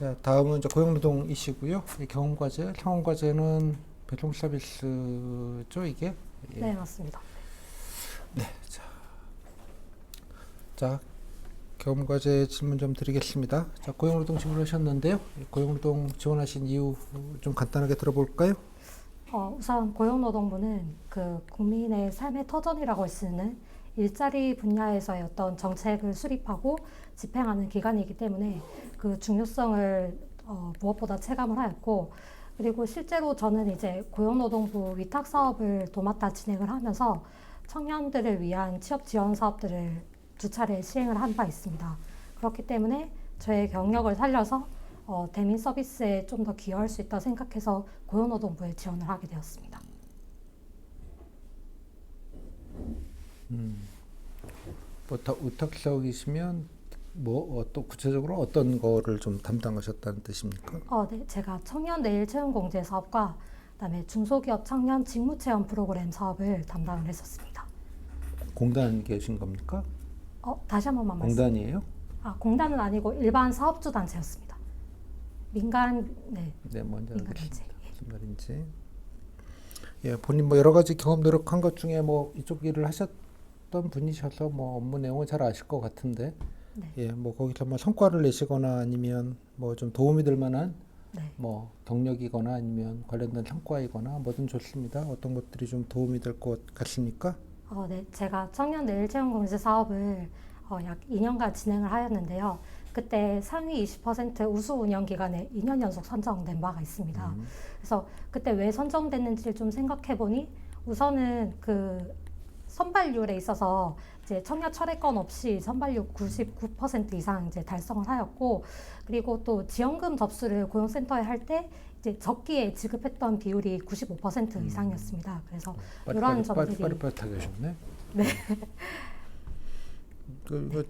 자, 다음은 이제 고용노동이시고요. 이 경험과제는 배송 서비스죠, 이게? 예. 네, 맞습니다. 네, 자, 경험과제 질문 좀 드리겠습니다. 자, 고용노동 지원하셨는데요. 고용노동 지원하신 이유 좀 간단하게 들어볼까요? 우선 고용노동부는 그 국민의 삶의 터전이라고 할 수 있는 일자리 분야에서의 어떤 정책을 수립하고 집행하는 기관이기 때문에 그 중요성을 무엇보다 체감을 하였고, 그리고 실제로 저는 이제 고용노동부 위탁 사업을 도맡아 진행을 하면서 청년들을 위한 취업 지원 사업들을 두 차례 시행을 한 바 있습니다. 그렇기 때문에 저의 경력을 살려서 대민 서비스에 좀 더 기여할 수 있다 생각해서 고용노동부에 지원을 하게 되었습니다. 위탁 사업이시면 또 구체적으로 어떤 거를 좀 담당하셨다는 뜻입니까? 네, 제가 청년 내일 채용 공제 사업과 그다음에 중소기업 청년 직무 체험 프로그램 사업을 담당을 했었습니다. 공단 계신 겁니까? 다시 한 번만 말씀. 공단이에요? 공단은 아니고 일반 사업주 단체였습니다. 민간, 네, 네, 먼저 민간 단체. 알겠습니다. 무슨 말인지. 예, 본인 뭐 여러 가지 경험 노력한 것 중에 뭐 이쪽 일을 하셨던 분이셔서 뭐 업무 내용을 잘 아실 것 같은데, 네, 예, 뭐 거기서 뭐 성과를 내시거나 아니면 뭐 좀 도움이 될 만한 네. 뭐 경력이거나 아니면 관련된 성과이거나 뭐든 좋습니다. 어떤 것들이 좀 도움이 될 것 같습니까? 네, 제가 청년 내일 채용 공제 사업을 약 2년간 진행을 하였는데요. 그때 상위 20% 우수 운영 기간에 2년 연속 선정된 바가 있습니다. 그래서 그때 왜 선정됐는지를 좀 생각해 보니 우선은 그 선발률에 있어서 이제 청약 철회권 없이 선발률 99% 이상 이제 달성을 하였고, 그리고 또 지원금 접수를 고용센터에 할 때 이제 적기에 지급했던 비율이 95% 이상이었습니다. 그래서 이러한 점들이 빠릿빠릿하게 하셨네. 네. 이거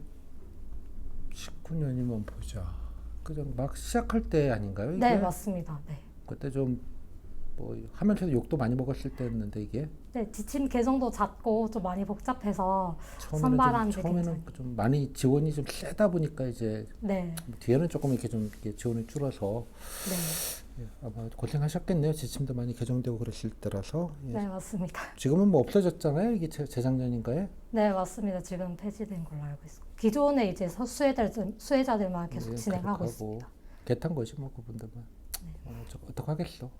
19년이면 보자. 그죠? 막 시작할 때 아닌가요? 이게? 네, 맞습니다. 네. 그때 좀 뭐 하면서도 욕도 많이 먹었을 때였는데 이게 네, 지침 개정도 작고 좀 많이 복잡해서 처음에는 선발한 데 굉장히 좀 많이 지원이 좀 세다 보니까 이제 네, 뒤에는 조금 이렇게 좀 이렇게 지원이 줄어서 네, 아마 고생하셨겠네요. 지침도 많이 개정되고 그랬을 때라서. 예. 네, 맞습니다. 지금은 뭐 없어졌잖아요. 이게 재작년인가에. 네, 맞습니다. 지금 폐지된 걸로 알고 있습니다. 기존에 이제 수혜자들만 계속 진행하고 있습니다. 개탄 거지 뭐 그분들만. 어떡하겠어.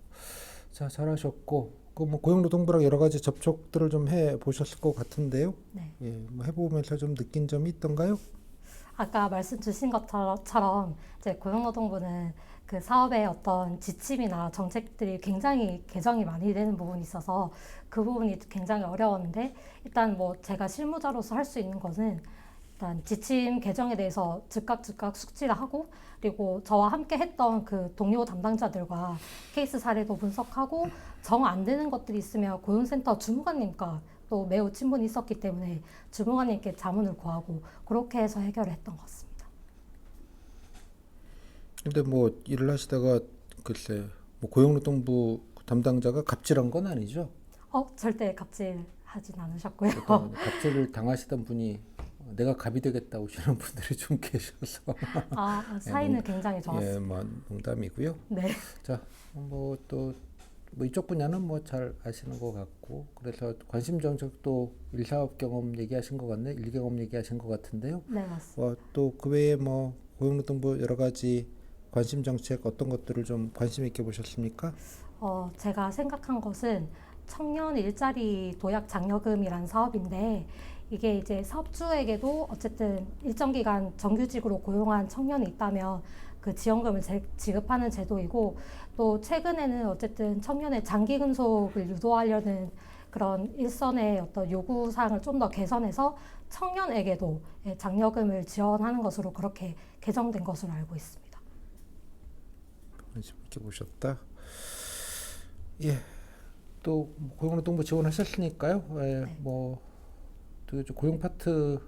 자, 잘하셨고 그 뭐 고용노동부랑 여러 가지 접촉들을 좀 해 보셨을 것 같은데요. 네. 예, 뭐 해보면서 좀 느낀 점이 있던가요? 아까 말씀 주신 것처럼 이제 고용노동부는 그 사업의 어떤 지침이나 정책들이 굉장히 개정이 많이 되는 부분이 있어서 그 부분이 굉장히 어려웠는데, 일단 뭐 제가 실무자로서 할 수 있는 것은 일단 지침 개정에 대해서 즉각 숙지를 하고, 그리고 저와 함께 했던 그 동료 담당자들과 케이스 사례도 분석하고, 정 안 되는 것들이 있으면 고용센터 주무관님과 또 매우 친분이 있었기 때문에 주무관님께 자문을 구하고 그렇게 해서 해결을 했던 것 같습니다. 근데 뭐 일을 하시다가 글쎄 뭐 고용노동부 담당자가 갑질한 건 아니죠? 절대 갑질하진 않으셨고요. 어떤 갑질을 당하시던 분이 내가 갑이 되겠다 오시는 분들이 좀 계셔서 사이는 굉장히 좋았습니다. 예, 뭐 농담이고요. 네. 자, 뭐 또 뭐 이쪽 분야는 뭐 잘 아시는 것 같고 그래서 관심 정책도 일사업 경험 얘기하신 것 같네, 일경험 얘기하신 것 같은데요. 네, 맞습니다. 또 그 외에 뭐 고용노동부 여러 가지 관심 정책 어떤 것들을 좀 관심 있게 보셨습니까? 제가 생각한 것은 청년 일자리 도약 장려금이라는 사업인데, 이게 이제 사업주에게도 어쨌든 일정 기간 정규직으로 고용한 청년이 있다면 그 지원금을 지급하는 제도이고, 또 최근에는 어쨌든 청년의 장기 근속을 유도하려는 그런 일선의 어떤 요구 사항을 좀 더 개선해서 청년에게도 장려금을 지원하는 것으로 그렇게 개정된 것으로 알고 있습니다. 관심 있게 보셨다. 예. 또 고용노동부 지원하셨으니까요. 예, 네. 뭐 고용 파트를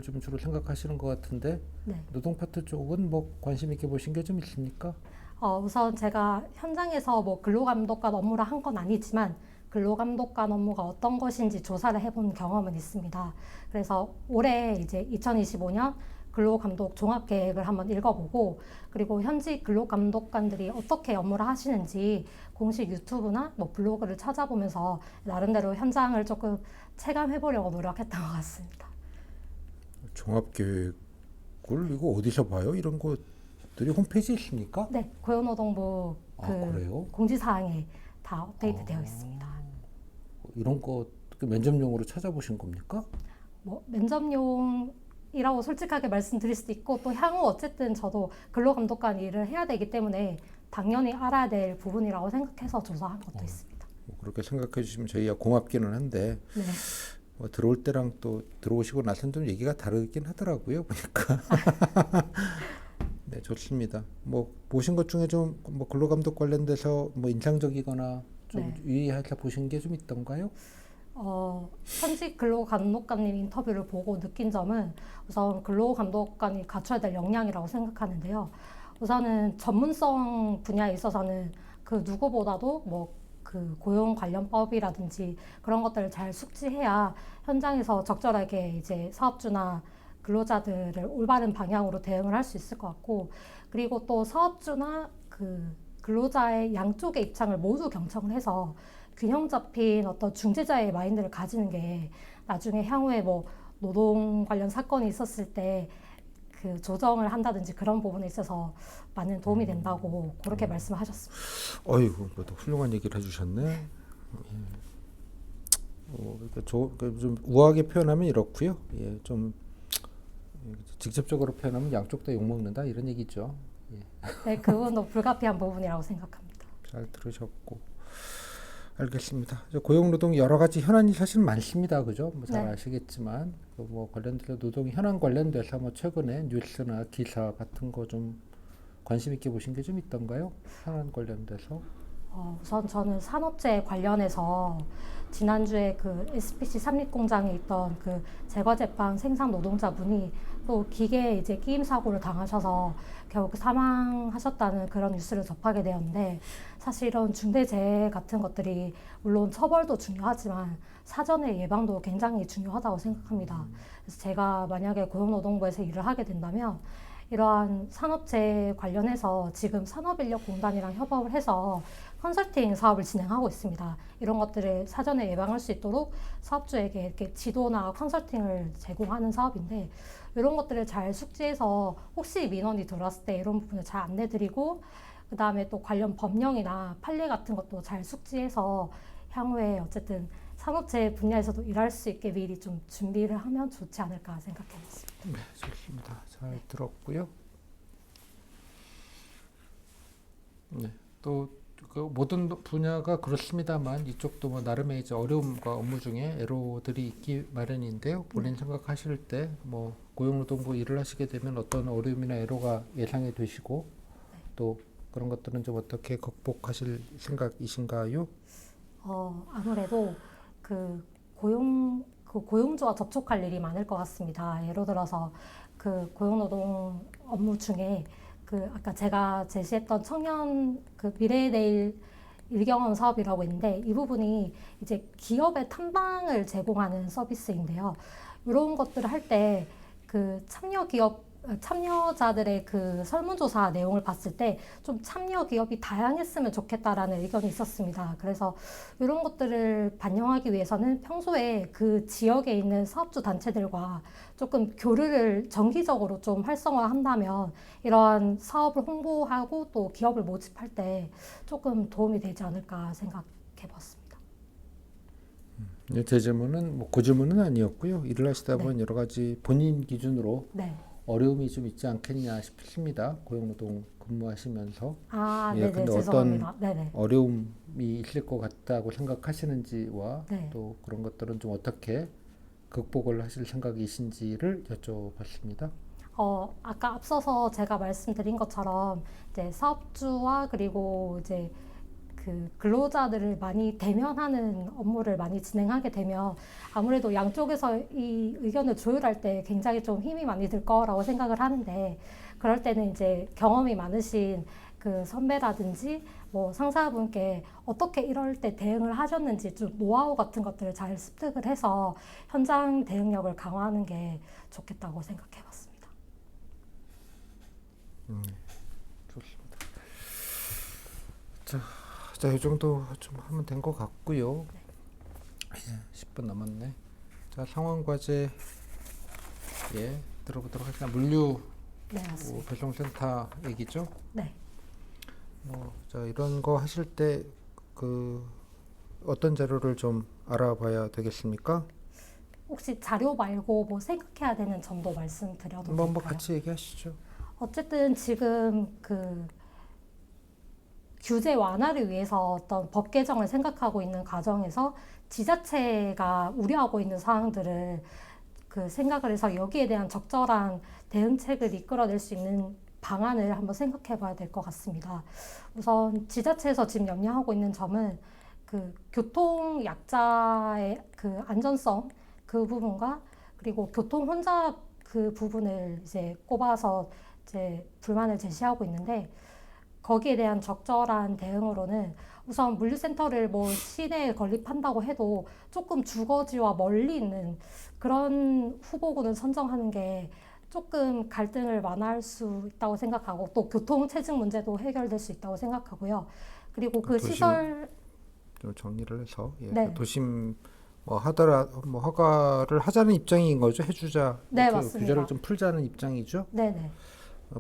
좀 주로 생각하시는 것 같은데 네. 노동 파트 쪽은 뭐 관심 있게 보신 게 좀 있습니까? 우선 제가 현장에서 뭐 근로감독관 업무를 한 건 아니지만 근로감독관 업무가 어떤 것인지 조사를 해본 경험은 있습니다. 그래서 올해 이제 2025년 근로감독 종합계획을 한번 읽어보고 그리고 현직 근로감독관들이 어떻게 업무를 하시는지 공식 유튜브나 뭐 블로그를 찾아보면서 나름대로 현장을 조금 체감해보려고 노력했던 것 같습니다. 종합계획을 이거 어디서 봐요? 이런 것들이 홈페이지에 있습니까? 네, 고용노동부 그래요? 공지사항에 다 업데이트 되어 있습니다. 이런 거 면접용으로 찾아보신 겁니까? 뭐 면접용이라고 솔직하게 말씀드릴 수도 있고 또 향후 어쨌든 저도 근로감독관 일을 해야 되기 때문에 당연히 알아야 될 부분이라고 생각해서 조사한 것도 있습니다. 그렇게 생각해 주시면 저희가 고맙기는 한데 네. 들어올 때랑 또 들어오시고 나서는 좀 얘기가 다르긴 하더라고요. 보니까. 네, 좋습니다. 뭐 보신 것 중에 좀 뭐 근로감독 관련돼서 뭐 인상적이거나 좀 네. 유의해서 보신 게 좀 있던가요? 현직 근로감독관님 인터뷰를 보고 느낀 점은 우선 근로감독관이 갖춰야 될 역량이라고 생각하는데요. 우선은 전문성 분야에 있어서는 그 누구보다도 뭐 그 고용 관련법이라든지 그런 것들을 잘 숙지해야 현장에서 적절하게 이제 사업주나 근로자들을 올바른 방향으로 대응을 할 수 있을 것 같고 그리고 또 사업주나 그 근로자의 양쪽의 입장을 모두 경청을 해서 균형 잡힌 어떤 중재자의 마인드를 가지는 게 나중에 향후에 뭐 노동 관련 사건이 있었을 때 그 조정을 한다든지 그런 부분에 있어서 많은 도움이 된다고 그렇게 말씀하셨습니다. 어이구, 또 훌륭한 얘기를 해주셨네. 그러니까 좀 우아하게 표현하면 이렇고요. 예, 좀 직접적으로 표현하면 양쪽 다 욕먹는다 이런 얘기죠. 예. 네, 그분도 불가피한 부분이라고 생각합니다. 잘 들으셨고. 알겠습니다. 고용노동 여러 가지 현안이 사실 많습니다. 그죠? 뭐 잘 네. 아시겠지만 뭐 관련돼서 노동 현안 관련돼서 뭐 최근에 뉴스나 기사 같은 거 좀 관심 있게 보신 게 좀 있던가요? 현안 관련돼서? 우선 저는 산업재해 관련해서 지난주에 그 SPC 삼립공장에 있던 그 제과제빵 생산 노동자분이 또 기계에 이제 끼임 사고를 당하셔서 결국 사망하셨다는 그런 뉴스를 접하게 되었는데 사실 이런 중대재해 같은 것들이 물론 처벌도 중요하지만 사전의 예방도 굉장히 중요하다고 생각합니다. 그래서 제가 만약에 고용노동부에서 일을 하게 된다면 이러한 산업재해 관련해서 지금 산업인력공단이랑 협업을 해서 컨설팅 사업을 진행하고 있습니다. 이런 것들을 사전에 예방할 수 있도록 사업주에게 이렇게 지도나 컨설팅을 제공하는 사업인데 이런 것들을 잘 숙지해서 혹시 민원이 들어왔을 때 이런 부분을 잘 안내드리고 그 다음에 또 관련 법령이나 판례 같은 것도 잘 숙지해서 향후에 어쨌든 산업재해 분야에서도 일할 수 있게 미리 좀 준비를 하면 좋지 않을까 생각해봤습니다. 네, 좋습니다. 잘 들었고요. 네, 또 그 모든 분야가 그렇습니다만 이쪽도 뭐 나름의 이제 어려움과 업무 중에 애로들이 있기 마련인데요. 본인 생각하실 때 뭐 고용노동부 일을 하시게 되면 어떤 어려움이나 애로가 예상이 되시고 또 그런 것들은 좀 어떻게 극복하실 생각이신가요? 아무래도 그 고용주와 접촉할 일이 많을 것 같습니다. 예를 들어서 그 고용노동 업무 중에 그 아까 제가 제시했던 청년 그 미래의 내일 일경험 사업이라고 있는데 이 부분이 이제 기업의 탐방을 제공하는 서비스인데요. 이런 것들을 할 때 그 참여자들의 그 설문조사 내용을 봤을 때 좀 참여 기업이 다양했으면 좋겠다라는 의견이 있었습니다. 그래서 이런 것들을 반영하기 위해서는 평소에 그 지역에 있는 사업주 단체들과 조금 교류를 정기적으로 좀 활성화한다면 이러한 사업을 홍보하고 또 기업을 모집할 때 조금 도움이 되지 않을까 생각해 봤습니다. 네, 제 질문은 뭐 그 질문은 아니었고요. 일을 하시다 네. 보면 여러 가지 본인 기준으로 네. 어려움이 좀 있지 않겠냐 싶습니다. 고용노동 근무하시면서. 아, 예, 네네, 근데 죄송합니다. 어떤 네네. 어려움이 있을 것 같다고 생각하시는지와 네. 또 그런 것들은 좀 어떻게 극복을 하실 생각이신지를 여쭤봤습니다. 아까 앞서서 제가 말씀드린 것처럼 이제 사업주와 그리고 이제 그 근로자들을 많이 대면하는 업무를 많이 진행하게 되면 아무래도 양쪽에서 이 의견을 조율할 때 굉장히 좀 힘이 많이 들 거라고 생각을 하는데 그럴 때는 이제 경험이 많으신 그 선배라든지 뭐 상사분께 어떻게 이럴 때 대응을 하셨는지 좀 노하우 같은 것들을 잘 습득을 해서 현장 대응력을 강화하는 게 좋겠다고 생각해 봤습니다. 좋습니다. 자, 이 정도 좀 하면 된 것 같고요. 예, 10분 남았네. 자, 상황 과제 들어보도록 하겠습니다. 물류 네, 맞습니다. 배송센터 얘기죠. 네. 자, 이런 거 하실 때 그 어떤 자료를 좀 알아봐야 되겠습니까? 혹시 자료 말고 뭐 생각해야 되는 점도 말씀드려도 될까요? 뭐 같이 얘기하시죠. 어쨌든 지금 그 규제 완화를 위해서 어떤 법 개정을 생각하고 있는 과정에서 지자체가 우려하고 있는 사항들을 그 생각을 해서 여기에 대한 적절한 대응책을 이끌어낼 수 있는 방안을 한번 생각해 봐야 될 것 같습니다. 우선 지자체에서 지금 염려하고 있는 점은 그 교통 약자의 그 안전성 그 부분과 그리고 교통 혼잡 그 부분을 이제 꼽아서 이제 불만을 제시하고 있는데 거기에 대한 적절한 대응으로는 우선 물류센터를 뭐 시내에 건립한다고 해도 조금 주거지와 멀리 있는 그런 후보군을 선정하는 게 조금 갈등을 완화할 수 있다고 생각하고 또 교통 체증 문제도 해결될 수 있다고 생각하고요. 그리고 그 도심 시설 좀 정리를 해서 네. 도심 뭐 허가를 하자는 입장인 거죠. 해주자. 네, 이렇게 맞습니다. 규제를 좀 풀자는 입장이죠. 네네.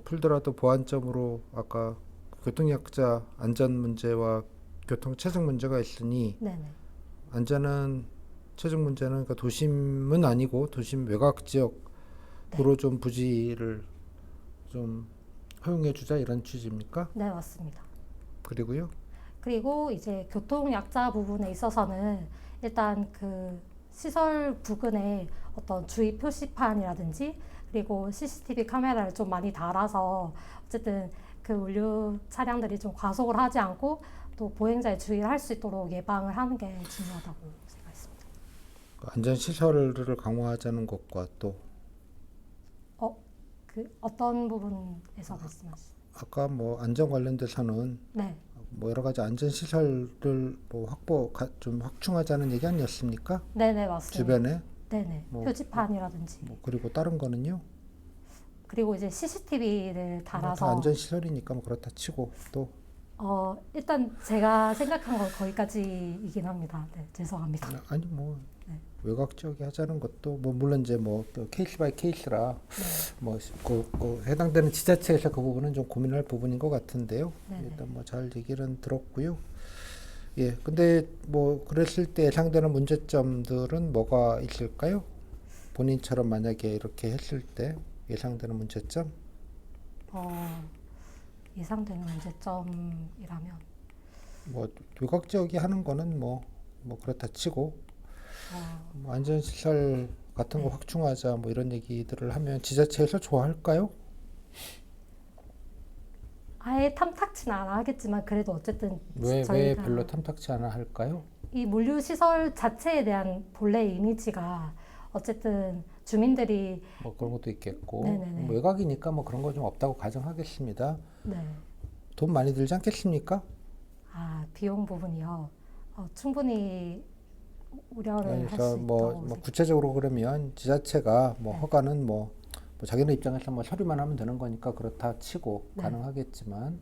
풀더라도 보완점으로 아까 교통약자 안전 문제와 교통 체증 문제가 있으니 네네. 안전은 체증 문제는 그러니까 도심은 아니고 도심 외곽 지역으로 좀 부지를 좀 허용해 주자 이런 취지입니까? 네, 맞습니다. 그리고요. 그리고 이제 교통 약자 부분에 있어서는 일단 그 시설 부근에 어떤 주의 표시판이라든지 그리고 CCTV 카메라를 좀 많이 달아서 어쨌든 그 물류 차량들이 좀 과속을 하지 않고 또 보행자의 주의를 할 수 있도록 예방을 하는 게 중요하다고 생각했습니다. 안전 시설을 강화하자는 것과 또 그 어떤 부분에서 말씀하시죠? 아까 뭐 안전 관련돼서는 네, 뭐 여러 가지 안전 시설을 뭐 좀 확충하자는 얘기 아니었습니까? 네네 맞습니다. 주변에 네네 뭐, 표지판이라든지 뭐 그리고 다른 거는요. 그리고 이제 CCTV를 뭐 다 달아서 안전 시설이니까 뭐 그렇다 치고 또 일단 제가 생각한 건 거기까지이긴 합니다. 네, 죄송합니다. 아니 뭐 네. 외곽 지역에 하자는 것도 뭐 물론 이제 뭐 케이스 바이 케이스라 뭐 그 해당되는 지자체에서 그 부분은 좀 고민할 부분인 것 같은데요. 네네. 일단 뭐 잘 얘기는 들었고요. 예, 근데 뭐 그랬을 때 예상되는 문제점들은 뭐가 있을까요? 본인처럼 만약에 이렇게 했을 때 예상되는 문제점? 예상되는 문제점이라면 뭐 외곽 지역이 하는 거는 뭐 그렇다 치고 뭐 안전시설 같은 거 네. 확충하자 뭐 이런 얘기들을 하면 지자체에서 좋아할까요? 아예 탐탁치는 않아 하겠지만 그래도 어쨌든 왜 저희가 별로 탐탁치 않아 할까요? 이 물류 시설 자체에 대한 본래 이미지가 어쨌든 주민들이 뭐 그런 것도 있겠고 네네네. 뭐 외곽이니까 뭐 그런 거 좀 없다고 가정하겠습니다. 네. 돈 많이 들지 않겠습니까? 비용 부분이요. 충분히 우려를 할 그래서 수 뭐 있다고 생각합니다. 구체적으로 그러면 지자체가 뭐 네. 허가는 뭐 자기네 입장에서 뭐 서류만 하면 되는 거니까 그렇다 치고 네. 가능하겠지만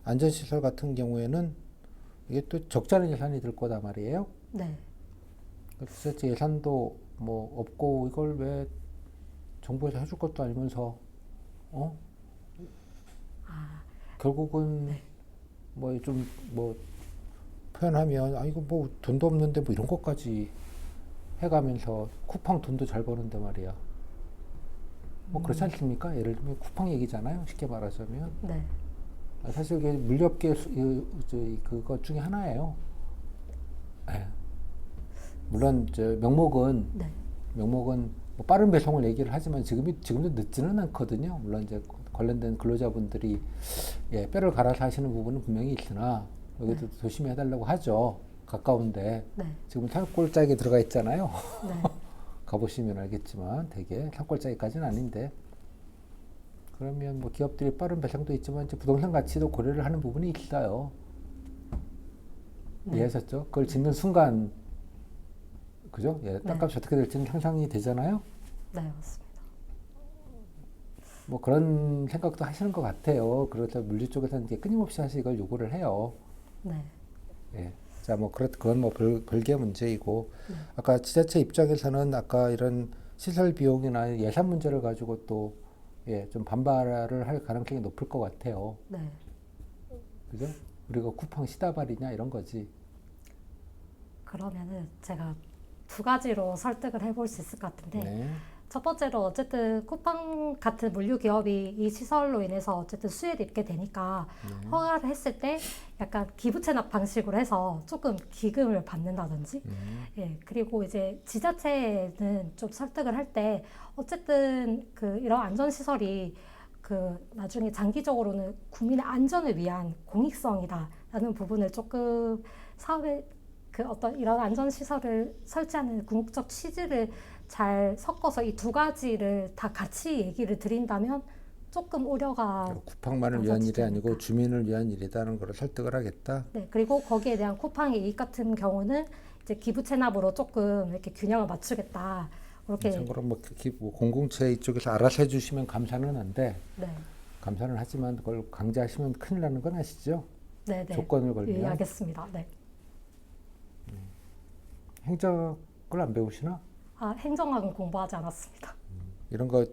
안전시설 같은 경우에는 이게 또 적잖은 예산이 들 거다 말이에요. 네. 지자체 예산도 뭐 없고 이걸 왜 정부에서 해줄 것도 아니면서 결국은 뭐 좀 뭐 표현하면 이거 뭐 돈도 없는데 뭐 이런 것까지 해가면서 쿠팡 돈도 잘 버는데 말이야. 뭐 그렇지 않습니까? 예를 들면 쿠팡 얘기잖아요. 쉽게 말하자면 네. 사실 이게 물류업계 그것 중에 하나예요. 예. 물론 명목은 네. 뭐 빠른 배송을 얘기를 하지만 지금도 늦지는 않거든요. 물론 이제 관련된 근로자분들이 뼈를 갈아서 하시는 부분은 분명히 있으나 여기도 조심해달라고 하죠. 가까운데 네. 지금 산골짜기에 들어가 있잖아요. 네. 가보시면 알겠지만 되게 산골짜기까지는 아닌데 그러면 뭐 기업들이 빠른 배송도 있지만 이제 부동산 가치도 고려를 하는 부분이 있어요. 네. 이해하셨죠? 그걸 짓는 순간 그죠? 땅값이 어떻게 될지는 상상이 되잖아요. 네, 맞습니다. 뭐 그런 생각도 하시는 것 같아요. 그래서 물류 쪽에서는 이제 끊임없이 사실 이걸 요구를 해요. 네. 예. 자, 뭐 그건 뭐 별개 문제이고 네. 아까 지자체 입장에서는 아까 이런 시설 비용이나 예산 문제를 가지고 또 예, 좀 반발을 할 가능성이 높을 것 같아요. 네. 그죠? 그리고 쿠팡 시다발이냐 이런 거지. 그러면은 제가 두 가지로 설득을 해볼 수 있을 것 같은데 네. 첫 번째로 어쨌든 쿠팡 같은 물류 기업이 이 시설로 인해서 어쨌든 수혜를 입게 되니까 허가를 했을 때 약간 기부 체납 방식으로 해서 조금 기금을 받는다든지 예, 그리고 이제 지자체는 좀 설득을 할 때 어쨌든 그 이런 안전시설이 그 나중에 장기적으로는 국민의 안전을 위한 공익성이다라는 부분을 조금 사회 그 어떤 이런 안전시설을 설치하는 궁극적 취지를 잘 섞어서 이 두 가지를 다 같이 얘기를 드린다면 조금 우려가 쿠팡만을 위한 일이 낮아지지 아니고 않을까. 주민을 위한 일이다는 걸 설득을 하겠다. 네, 그리고 거기에 대한 쿠팡의 이익 같은 경우는 이제 기부 체납으로 조금 이렇게 균형을 맞추겠다. 그렇게 참고로 뭐 공공체 이쪽에서 알아서 해주시면 감사는 한데 네, 감사는 하지만 그걸 강제하시면 큰일 나는 건 아시죠? 네, 네. 조건을 걸면. 예, 알겠습니다. 네. 행정을 안 배우시나? 아, 행정학은 공부하지 않았습니다. 이런 거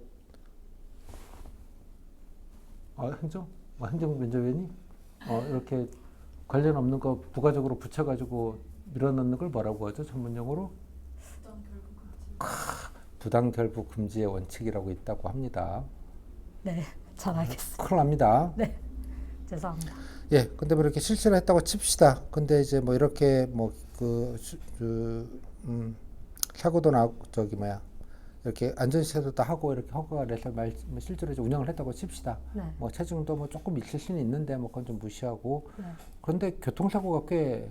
행정 면접이니? 이렇게 관련 없는 거 부가적으로 붙여가지고 밀어넣는 걸 뭐라고 하죠? 전문용어로? 부당 결부 금지의 원칙이라고 있다고 합니다. 네, 잘 알겠습니다. 큰일 납니다. 네, 죄송합니다. 예, 근데 뭐 이렇게 실수를 했다고 칩시다. 근데 이제 뭐 이렇게 사고도 나고 이렇게 안전시설도 다 하고 이렇게 허가를 해서 실제로 이제 운영을 했다고 칩시다. 네, 뭐 체증도 뭐 조금 있을 수는 있는데 뭐 그건 좀 무시하고 네, 그런데 교통사고가 꽤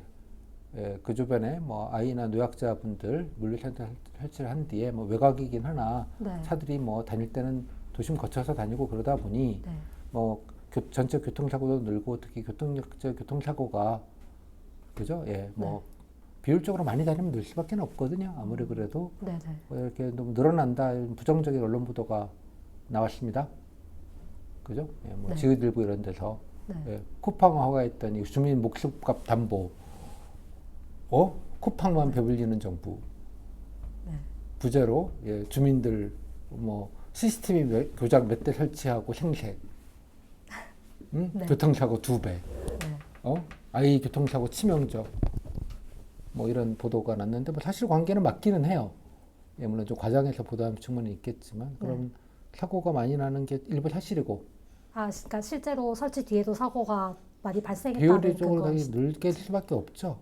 그 주변에 뭐 아이나 노약자분들 물류센터 설치를 한 뒤에 뭐 외곽이긴 하나 네, 차들이 뭐 다닐 때는 도심 거쳐서 다니고 그러다 보니 네, 뭐 전체 교통사고도 늘고 특히 교통사고가 그죠? 예, 뭐 비율적으로 많이 다니면 늘 수밖에 없거든요. 아무리 그래도 네, 네, 뭐 이렇게 너무 늘어난다 이런 부정적인 언론 보도가 나왔습니다. 그죠? 예, 뭐 네. 지의들보 이런 데서 네, 예, 쿠팡 허가했더니 주민 목숨값 담보 쿠팡만 배불리는 정부 네, 부재로 예, 주민들 뭐 CCTV 교장 몇 대 설치하고 생색 응? 네. 교통사고 2배 네, 아이 교통사고 치명적 뭐 이런 보도가 났는데 뭐 사실 관계는 맞기는 해요. 예, 물론 좀 과장해서 보도한 측면이 있겠지만 그럼 사고가 많이 나는 게 일부 사실이고 아, 그러니까 실제로 설치 뒤에도 사고가 많이 발생했다는 비효율적으로 그거. 늘게 될 수밖에 없죠.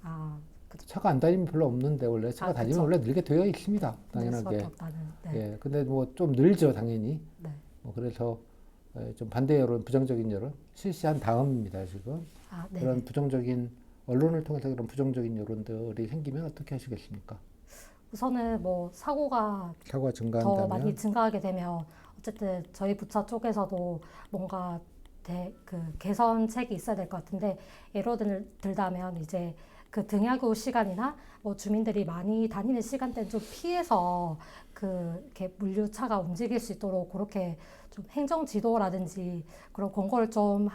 아, 그쵸. 차가 안 다니면 별로 없는데 원래 차가 다니면 그쵸. 원래 늘게 되어 있습니다. 네, 당연하게. 수밖에 없다는. 네, 예, 근데 뭐 좀 늘죠 당연히. 네. 뭐 그래서 좀 반대 여론, 부정적인 여론 실시한 다음입니다 지금. 아, 네. 그런 부정적인 언론을 통해서 그런 부정적인 여론들이 생기면 어떻게 하시겠습니까? 우선은 뭐 사고가 사고가 더 증가한다면 많이 증가하게 되면 어쨌든 저희 부차 쪽에서도 뭔가 그 개선책이 있어야 될 것 같은데 예로 들자면 이제 그 등하교 시간이나 뭐 주민들이 많이 다니는 시간대는 좀 피해서 그 이렇게 물류차가 움직일 수 있도록 그렇게 좀 행정 지도라든지 그런 권고를 좀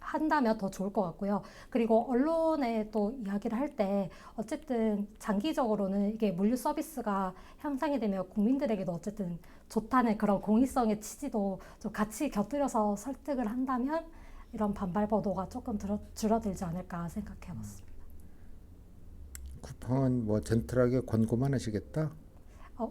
한다면 더 좋을 것 같고요. 그리고 언론에 또 이야기를 할 때 어쨌든 장기적으로는 이게 물류 서비스가 향상이 되면 국민들에게도 어쨌든 좋다는 그런 공익성의 취지도 좀 같이 곁들여서 설득을 한다면 이런 반발 보도가 조금 줄어들지 않을까 생각해 봤습니다. 쿠팡은 뭐 젠틀하게 권고만 하시겠다?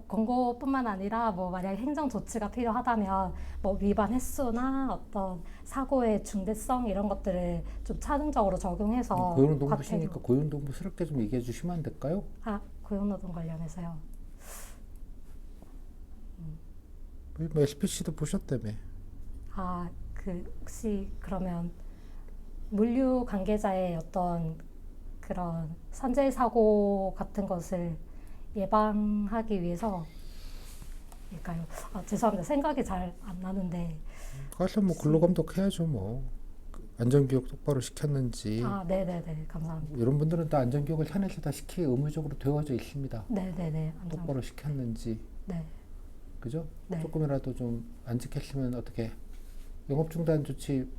권고뿐만 아니라 뭐 만약 행정 조치가 필요하다면 뭐 위반 횟수나 어떤 사고의 중대성 이런 것들을 좀 차등적으로 적용해서 고용노동부시니까 고용노동부스럽게 좀 얘기해 주시면 안 될까요? 고용노동 관련해서요. 뭐 SPC도 보셨다며. 그 혹시 그러면 물류 관계자의 어떤 그런 산재 사고 같은 것을 예방하기 위해서일까요? 죄송합니다. 생각이 잘 안 나는데. 가서 뭐 근로감독 해야죠 뭐. 안전교육 똑바로 시켰는지. 네네네. 감사합니다. 이런 분들은 다 안전교육을 산에서 다 시키게 의무적으로 되어져 있습니다. 네네네. 똑바로 시켰는지. 네. 그죠? 네. 조금이라도 좀 안 지켰으면 어떻게 영업 중단 조치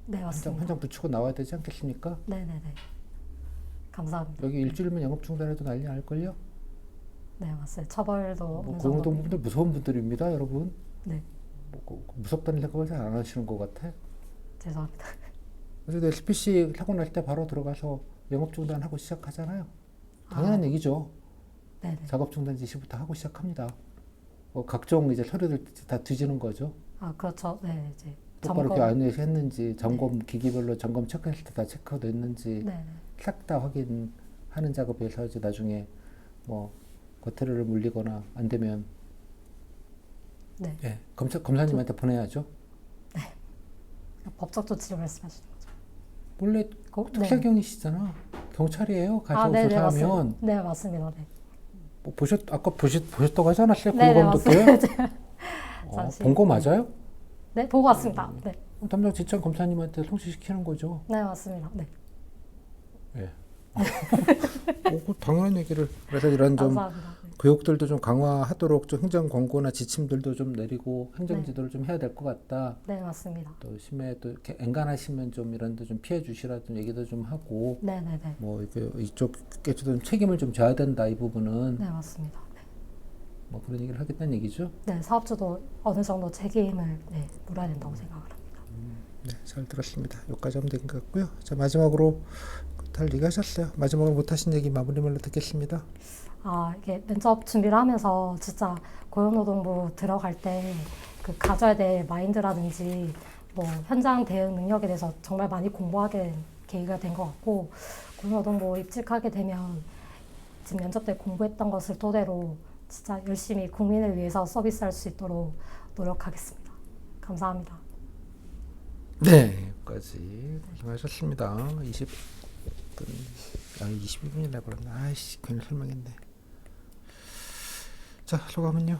네, 맞습니다. 한 장 붙이고 나와야 되지 않겠습니까? 네네네. 감사합니다. 여기 일주일만 영업 중단해도 난리 날걸요? 네, 맞아요. 처벌도 뭐 어느 정도. 고용노동부분들 무서운 분들입니다, 여러분. 네, 무섭다는 생각을 잘 안 하시는 것 같아. 죄송합니다. 그래서 SPC 사고 날 때 바로 들어가서 영업 중단하고 시작하잖아요. 당연한 얘기죠. 네네. 작업 중단 지시부터 하고 시작합니다. 각종 이제 서류들 다 뒤지는 거죠. 아, 그렇죠. 네, 이제 똑바로 이렇게 점검. 안에서 했는지, 점검 기기별로 점검 체크했을 때 다 체크됐는지 네네. 싹 다 확인하는 작업에서 이제 나중에 뭐 과태료를 물리거나 안 되면 네. 예, 검사님한테 보내야죠. 법적 조치를 말씀하시는 거죠. 원래 네. 특사경이시잖아. 경찰이에요. 가서 네네, 조사하면 맞습니다. 네, 맞습니다. 네. 뭐 아까 보셨다고 하지 않았어요? 네네, 고용감독도요? 맞습니다. 잠시. 본 거 맞아요? 네, 보고 왔습니다. 네. 담당 지청 검사님한테 송치시키는 거죠. 네, 맞습니다. 네. 예. 당연한 얘기를. 그래서 이런 좀 감사합니다. 네. 교육들도 좀 강화하도록 좀 행정 권고나 지침들도 좀 내리고 행정 지도를 좀 해야 될 것 같다. 네, 맞습니다. 또 심해 또 이렇게 엔간하시면 좀 이런 데 좀 피해 주시라는 얘기도 좀 하고 네네네. 뭐 이쪽께서도 좀 책임을 좀 져야 된다 이 부분은 네, 맞습니다. 네. 뭐 그런 얘기를 하겠다는 얘기죠. 네, 사업주도 어느 정도 책임을 물어야 된다고 생각을 합니다. 네, 잘 들었습니다. 여기까지 하면 된 것 같고요. 자, 마지막으로 잘 얘기하셨어요. 마지막으로 못하신 얘기 마무리 말로 듣겠습니다. 아, 이게 면접 준비를 하면서 진짜 고용노동부 들어갈 때 그 가져야 될 마인드라든지 뭐 현장 대응 능력에 대해서 정말 많이 공부하게 된 계기가 된 것 같고, 고용노동부 입직하게 되면 지금 면접 때 공부했던 것을 토대로 진짜 열심히 국민을 위해서 서비스할 수 있도록 노력하겠습니다. 감사합니다. 네, 여기까지 고생하셨습니다. 20분, 22분이나 버렸네. 아이씨, 괜히 설명했네. 자, 소감은요?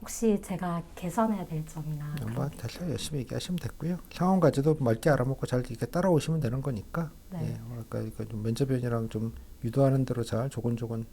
혹시 제가 개선해야 될 점이나 뭐 다시 열심히 얘기하시면 됐고요. 상황 과제도 넓게 알아먹고 잘 이렇게 따라오시면 되는 거니까. 네. 예, 아까 좀 면접위원이랑 좀 유도하는 대로 잘 조곤조곤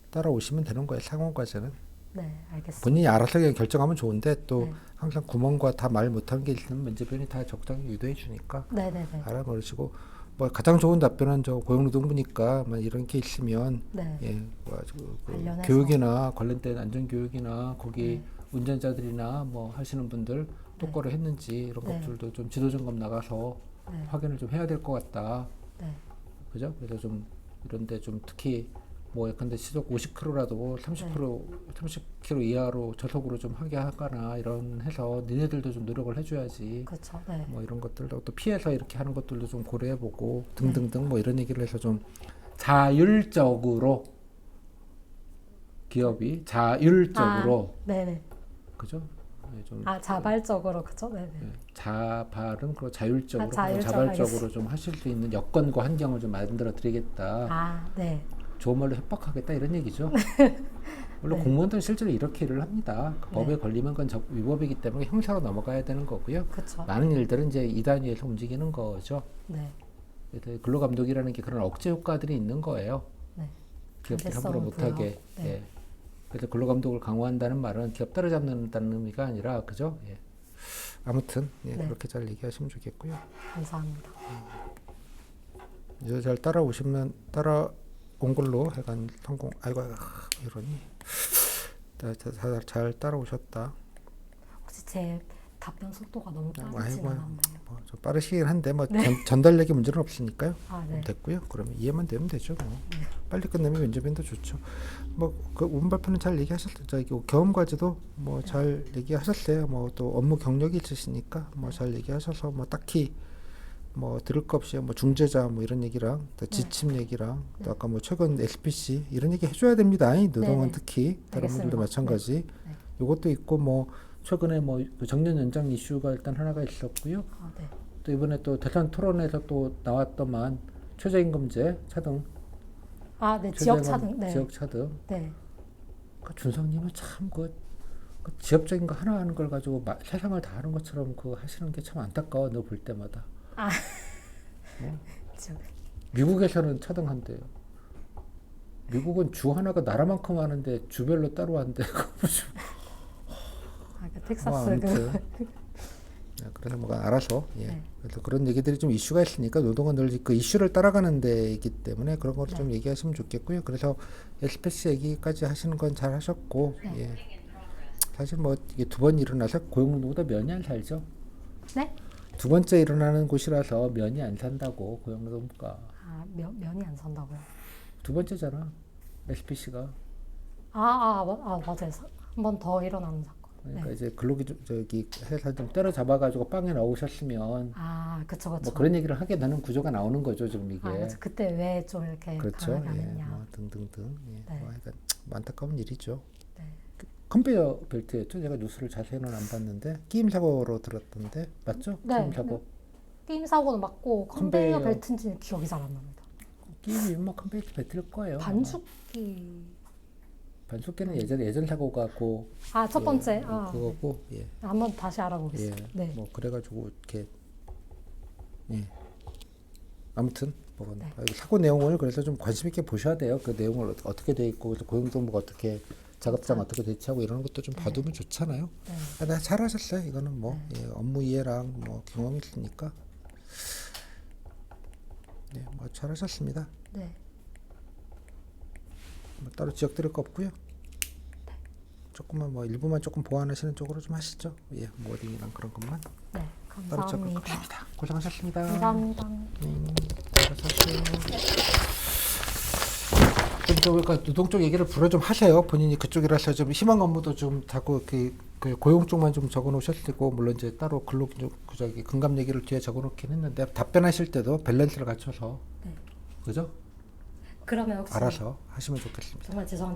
따라오시면 되는 거예요. 상황 과제는 네, 알겠습니다. 본인이 알아서 그냥 결정하면 좋은데 또 네. 항상 구멍과 다 말 못한 게 있으면 면접위원이 다 적당히 유도해 주니까 네네네. 알아버리시고 뭐 가장 좋은 답변은 저 고용노동부니까 뭐 이런 게 있으면 네. 예, 뭐 관련해서. 교육이나 관련된 안전교육이나 거기 네. 운전자들이나 뭐 하시는 분들 똑바로 했는지 이런 네. 것들도 좀 지도점검 나가서 네. 확인을 좀 해야 될 것 같다. 네. 그죠? 그래서 좀 이런데 좀 특히 뭐 예컨대 시속 50km라도 30km 이하로 저속으로 좀 하게 하거나 이런 해서 니네들도 좀 노력을 해줘야지. 그렇죠. 네. 뭐 이런 것들도 또 피해서 이렇게 하는 것들도 좀 고려해보고 등등등 뭐 이런 얘기를 해서 좀 자율적으로 기업이 자율적으로 네네. 그죠? 네, 좀 자발적으로 그죠? 네네. 자발은 그리고 자율적으로 자율적으로 자발적으로 좀 하실 수 있는 여건과 환경을 좀 만들어 드리겠다. 네. 좋은 말로 협박하겠다 이런 얘기죠. 물론 네. 공무원들은 실제로 이렇게 일을 합니다. 그 법에 네. 걸리면 그건 위법이기 때문에 형사로 넘어가야 되는 거고요. 그렇죠. 많은 일들은 이제 이 단위에서 움직이는 거죠. 네. 근로감독이라는 게 그런 억제 효과들이 있는 거예요. 네. 기업들이 강제성을 함부로 못하게. 네. 예. 그래서 근로감독을 강화한다는 말은 기업 따라잡는다는 의미가 아니라 그죠? 예. 아무튼 예, 네. 그렇게 잘 얘기하시면 좋겠고요. 감사합니다. 이제 잘 따라온 걸로 해간 성공. 아이고 이러니 잘 따라오셨다. 혹시 제 답변 속도가 너무 아이고, 빠르지는 않나요? 좀 빠르시긴 한데 뭐 전달력에 문제는 없으니까요. 네. 됐고요. 그러면 이해만 되면 되죠. 뭐. 빨리 끝내면 면접인도 좋죠. 뭐 그 운발표는 잘 얘기하셨죠. 저기 경험 과제도 뭐 잘 얘기하셨어요. 뭐 또 업무 경력이 있으시니까 뭐 잘 얘기하셔서 뭐 딱히 뭐 들을 거 없이 뭐 중재자 뭐 이런 얘기랑 또 지침 얘기랑 또 아까 뭐 최근 SPC 이런 얘기 해줘야 됩니다. 노동은 네네. 특히 다른 알겠습니다. 분들도 마찬가지. 네. 요것도 있고 뭐 최근에 뭐 그 정년 연장 이슈가 일단 하나가 있었고요. 네. 또 이번에 또 대선 토론에서 또 나왔더만 최저임금제 차등. 네. 지역 차등. 네. 지역 차등. 네. 그 준성님은 참 그 지역적인 거 하나 하는 걸 가지고 세상을 다 하는 것처럼 그 하시는 게 참 안타까워. 너 볼 때마다. 지역. 미국에서는 차등한대요. 미국은 주 하나가 나라만큼 하는데 주별로 따로 한대. 그 뭐 텍사스 아무튼 네, 그래서 뭐가 알아서 예. 네. 그래서 그런 얘기들이 좀 이슈가 있으니까 노동은 늘 그 이슈를 따라가는 데이기 때문에 그런 거를 좀 얘기하시면 좋겠고요. 그래서 에스페스 얘기까지 하시는 건 잘 하셨고 예. 사실 뭐 이게 두 번 일어나서 고용노동보다 면이 안 살죠. 네? 두 번째 일어나는 곳이라서 면이 안 산다고 고용노동부가 면이 안 산다고요? 두 번째잖아. SPC가 맞아요. 한 번 더 일어나는 사건. 그러니까 네. 이제 저기 회사 좀 때려잡아가지고 빵에 넣으셨으면 그쵸. 뭐 그런 얘기를 하게 되는 구조가 나오는 거죠 지금 이게. 그쵸. 그때 왜 좀 이렇게 그렇죠. 강하게 안 예, 했냐. 뭐 등등등. 예, 네. 뭐 하여간 안타까운 일이죠. 네. 컨베이어 벨트였죠. 제가 뉴스를 자세히는 안 봤는데 끼임 사고로 들었던데 맞죠? 네. 끼임 사고. 게임 사고는 맞고 컨베이어 컨베이어. 벨트인지는 기억이 잘 안 납니다. 끼임이 뭐 컨베이어 벨트일 거예요. 반숙기는 예전 사고가 고 첫 번째. 그거고 예. 한번 다시 알아보겠습니다. 예. 네. 뭐 그래가지고 이렇게 예. 아무튼 뭐 네. 사고 내용을 그래서 좀 관심 있게 보셔야 돼요. 그 내용을 어떻게 돼 있고 그래서 고용노동부가 어떻게 작업장 어떻게 대처하고 이런 것도 좀 봐두면 좋잖아요. 네. 나 잘하셨어요. 이거는 뭐 예, 업무 이해랑 뭐 경험이 있으니까 네, 뭐 잘하셨습니다. 네. 뭐 따로 지적드릴 거 없고요. 조금만 뭐 일부만 조금 보완하시는 쪽으로 좀 하시죠. 예, 뭐 워딩이랑 그런 것만 네. 따로 적을 거 감사합니다. 없습니다. 고생하셨습니다. 감사합니다. 잘하셨어요. 좀 그러니까 노동 쪽 얘기를 불어 좀 하세요. 본인이 그쪽이라서 좀 희망 업무도 좀 자꾸 그 고용 쪽만 좀 적어 놓으셨고 물론 이제 따로 근로 저기 근감 얘기를 뒤에 적어 놓긴 했는데 답변하실 때도 밸런스를 갖춰서 네. 그죠? 그러면 혹시 알아서 하시면 좋겠습니다. 정말 죄송한데